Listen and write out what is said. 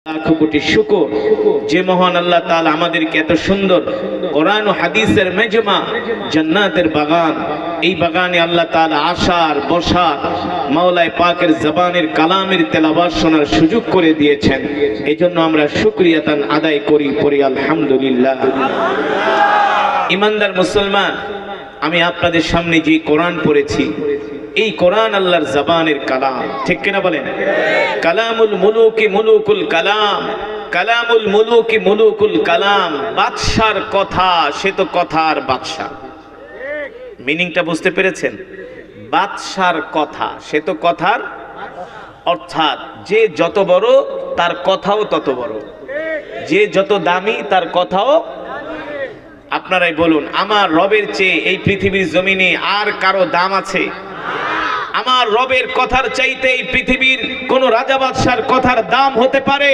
লাখ কোটি শুকর যে মহান আল্লাহ তাআলা আমাদেরকে এত সুন্দর কোরআন ও হাদিসের মেজমা জান্নাতের বাগান, এই বাগানে আল্লাহ তাআলা আসার বসার মাওলায়ে পাকের জবানের কালামের তেলাওয়াত শোনার সুযোগ করে দিয়েছেন। এজন্য আমরা শুকরিয়াতান আদায় করি আলহামদুলিল্লাহ। ঈমানদার মুসলমান, আমি আপনাদের সামনে যে কোরআন পড়েছি, এই কোরআন আল্লাহর জবানের কালাম, ঠিক কিনা বলেন? কালামুল মুলুকি মুলুকুল কালাম, কালামুল মুলুকি মুলুকুল কালাম। বাদশার কথা, সে তো কথার বাদশা। মিনিংটা বুঝতে পেরেছেন? বাদশার কথা, সে তো কথার, অর্থাৎ যে যত বড় তার কথাও তত বড়, যে যত দামি তার কথাও। আপনারাই বলুন, আমার রবের চেয়ে এই পৃথিবীর জমিনে আর কারো দাম আছে? আমার রবের কথার চাইতে এই পৃথিবীর কোন রাজা বাদশার কথার দাম হতে পারে?